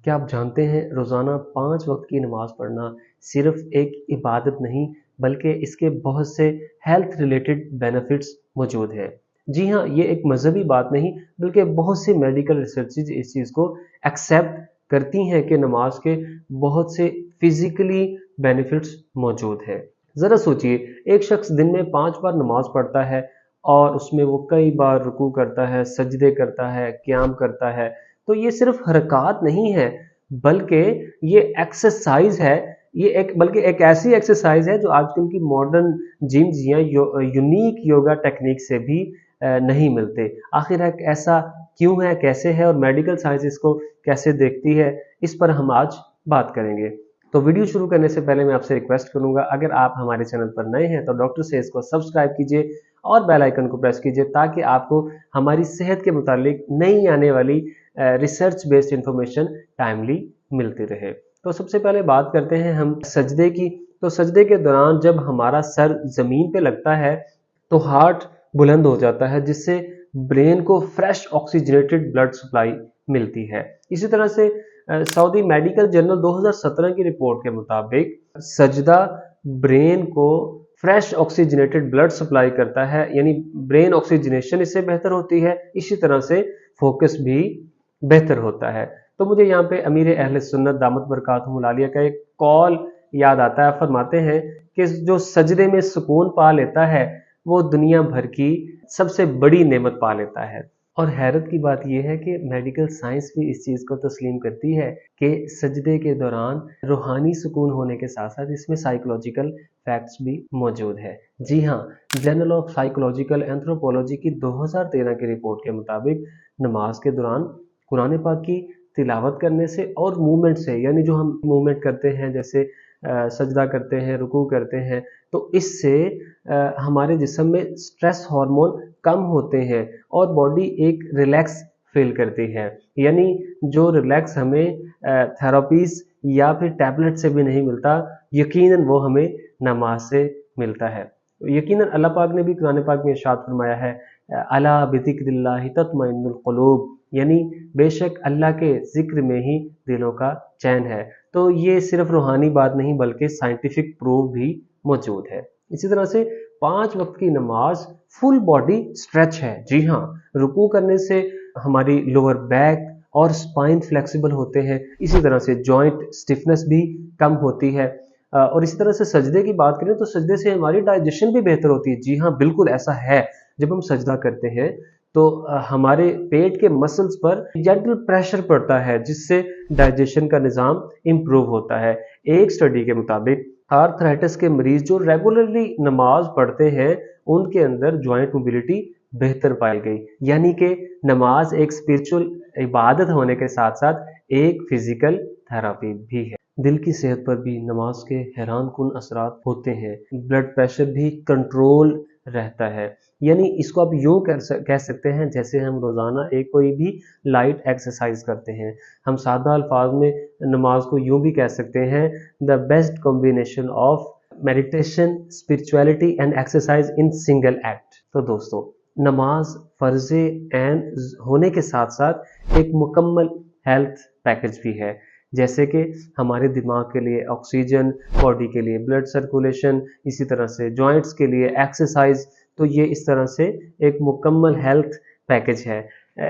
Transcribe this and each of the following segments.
क्या आप जानते हैं रोज़ाना 5 वक्त की नमाज़ पढ़ना सिर्फ़ एक इबादत नहीं बल्कि इसके बहुत से हेल्थ रिलेटेड बेनिफिट्स मौजूद हैं। जी हाँ, ये एक मज़हबी बात नहीं बल्कि बहुत सी मेडिकल रिसर्चेज़ इस चीज़ को एक्सेप्ट करती हैं कि नमाज के बहुत से फिज़िकली बेनिफिट्स मौजूद हैं। ज़रा सोचिए, एक शख्स दिन में 5 बार नमाज पढ़ता है और उसमें वो कई बार रुकू करता है, सजदे करता है, क़याम करता है। तो ये सिर्फ हरकत नहीं है बल्कि ये एक्सरसाइज है। ये एक बल्कि एक ऐसी एक्सरसाइज है जो आजकल की मॉडर्न जिम्स या यूनिक योगा टेक्निक से भी नहीं मिलते। आखिर एक ऐसा क्यों है, कैसे है और मेडिकल साइंस इसको कैसे देखती है, इस पर हम आज बात करेंगे। तो वीडियो शुरू करने से पहले मैं आपसे रिक्वेस्ट करूंगा, अगर आप हमारे चैनल पर नए हैं तो डॉक्टर सेज को सब्सक्राइब कीजिए और बेल आइकन को प्रेस कीजिए ताकि आपको हमारी सेहत के मुतालिक नई आने वाली रिसर्च बेस्ड इंफॉर्मेशन टाइमली मिलती रहे। तो सबसे पहले बात करते हैं हम सजदे की। तो सजदे के दौरान जब हमारा सर जमीन पे लगता है तो हार्ट बुलंद हो जाता है जिससे ब्रेन को फ्रेश ऑक्सीजनेटेड ब्लड सप्लाई मिलती है। इसी तरह से सऊदी मेडिकल जर्नल 2017 की रिपोर्ट के मुताबिक सजदा ब्रेन को फ्रेश ऑक्सीजनेटेड ब्लड सप्लाई करता है, यानी ब्रेन ऑक्सीजनेशन इससे बेहतर होती है। इसी तरह से फोकस भी बेहतर होता है। तो मुझे यहाँ पे अमीर अहले सुन्नत दामत बरकातुहुल आलिया का एक कॉल याद आता है। फरमाते हैं कि जो सजदे में सुकून पा लेता है वो दुनिया भर की सबसे बड़ी नेमत पा लेता है। और हैरत की बात यह है कि मेडिकल साइंस भी इस चीज़ को तस्लीम करती है कि सजदे के दौरान रूहानी सुकून होने के साथ साथ इसमें साइकोलॉजिकल फैक्ट्स भी मौजूद है। जी हाँ, जर्नल ऑफ साइकोलॉजिकल एंथ्रोपोलॉजी की 2013 की रिपोर्ट के मुताबिक नमाज के दौरान कुरान पाक की तिलावत करने से और मूवमेंट से, यानी जो हम मूवमेंट करते हैं जैसे सजदा करते हैं, रुकू करते हैं, तो इससे हमारे जिस्म में स्ट्रेस हार्मोन कम होते हैं और बॉडी एक रिलैक्स फील करती है। यानी जो रिलैक्स हमें थेरापीज या फिर टैबलेट से भी नहीं मिलता, यकीनन वो हमें नमाज से मिलता है। यकीनन अल्लाह पाक ने भी कुरान पाक में इरशाद फरमाया है, अला बिज़िक्रिल्लाहि तत्मइन्नुल क़ुलूब, यानी बेशक अल्लाह के जिक्र में ही दिलों का चैन है। तो ये सिर्फ रूहानी बात नहीं बल्कि साइंटिफिक प्रूफ भी मौजूद है। इसी तरह से 5 वक्त की नमाज फुल बॉडी स्ट्रेच है। जी हाँ, रुकू करने से हमारी लोअर बैक और स्पाइन फ्लेक्सिबल होते हैं। इसी तरह से जॉइंट स्टिफनेस भी कम होती है। और इसी तरह से सजदे की बात करें तो सजदे से हमारी डाइजेशन भी बेहतर होती है। जी हाँ, बिल्कुल ऐसा है। जब हम सजदा करते हैं तो हमारे पेट के मसल्स पर जेंटल प्रेशर पड़ता है जिससे डाइजेशन का निज़ाम इम्प्रूव होता है। एक स्टडी के मुताबिक आर्थराइटिस के मरीज जो रेगुलरली नमाज पढ़ते हैं उनके अंदर जॉइंट मोबिलिटी बेहतर पाई गई। यानी कि नमाज एक स्पिरिचुअल इबादत होने के साथ साथ एक फिजिकल थेरापी भी है। दिल की सेहत पर भी नमाज के हैरान कुन असरात होते हैं। ब्लड प्रेशर भी कंट्रोल रहता है। यानी इसको आप यूं कह सकते हैं जैसे हम रोजाना एक कोई भी लाइट एक्सरसाइज करते हैं। हम सादा अल्फाज में नमाज को यूं भी कह सकते हैं, the best combination of meditation, spirituality and exercise in single act. तो दोस्तों, नमाज फर्जे ऐन होने के साथ साथ एक मुकम्मल हेल्थ पैकेज भी है, जैसे कि हमारे दिमाग के लिए ऑक्सीजन, बॉडी के लिए ब्लड सर्कुलेशन, इसी तरह से जॉइंट्स के लिए एक्सरसाइज। तो ये इस तरह से एक मुकम्मल हेल्थ पैकेज है।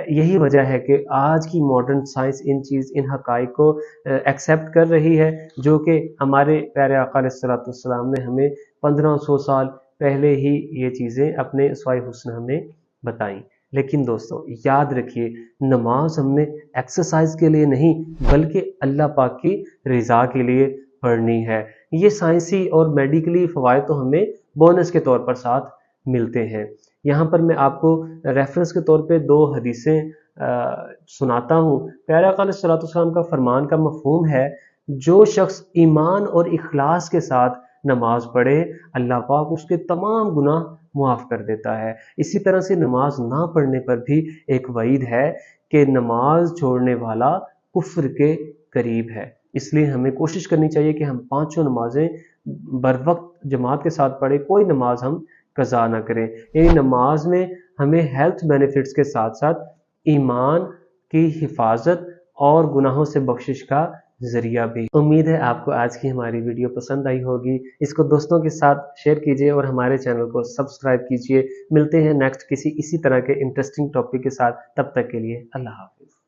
यही वजह है कि आज की मॉडर्न साइंस इन हक़ाइक़ को एक्सेप्ट कर रही है जो कि हमारे प्यारे आका अलैहिस्सलाम ने हमें 1500 साल पहले ही ये चीज़ें अपने स्वाय हुस्न हमें बताई। लेकिन दोस्तों याद रखिए, नमाज हमने एक्सरसाइज के लिए नहीं बल्कि अल्लाह पाक की रज़ा के लिए पढ़नी है। ये साइंसी और मेडिकली फ़वाइद तो हमें बोनस के तौर पर साथ मिलते हैं। यहाँ पर मैं आपको रेफरेंस के तौर पे 2 हदीसें सुनाता हूँ। प्यारे आका अलैहिस्सलाम का फरमान का मफ़हूम है, जो शख्स ईमान और इखलास के साथ नमाज पढ़े अल्लाह पाक उसके तमाम गुनाह मुआफ़ कर देता है। इसी तरह से नमाज ना पढ़ने पर भी एक वईद है कि नमाज छोड़ने वाला कुफ्र के करीब है। इसलिए हमें कोशिश करनी चाहिए कि हम 5 नमाजें बर वक्त जमात के साथ पढ़े, कोई नमाज हम कज़ा ना करें। यानी नमाज में हमें हेल्थ बेनिफिट्स के साथ साथ ईमान की हिफाजत اور گناہوں سے بخشش کا ذریعہ بھی۔ امید ہے آپ کو آج کی ہماری ویڈیو پسند آئی ہوگی، اس کو دوستوں کے ساتھ شیئر کیجئے اور ہمارے چینل کو سبسکرائب کیجئے۔ ملتے ہیں نیکسٹ کسی اسی طرح کے انٹرسٹنگ ٹاپک کے ساتھ، تب تک کے لیے اللہ حافظ۔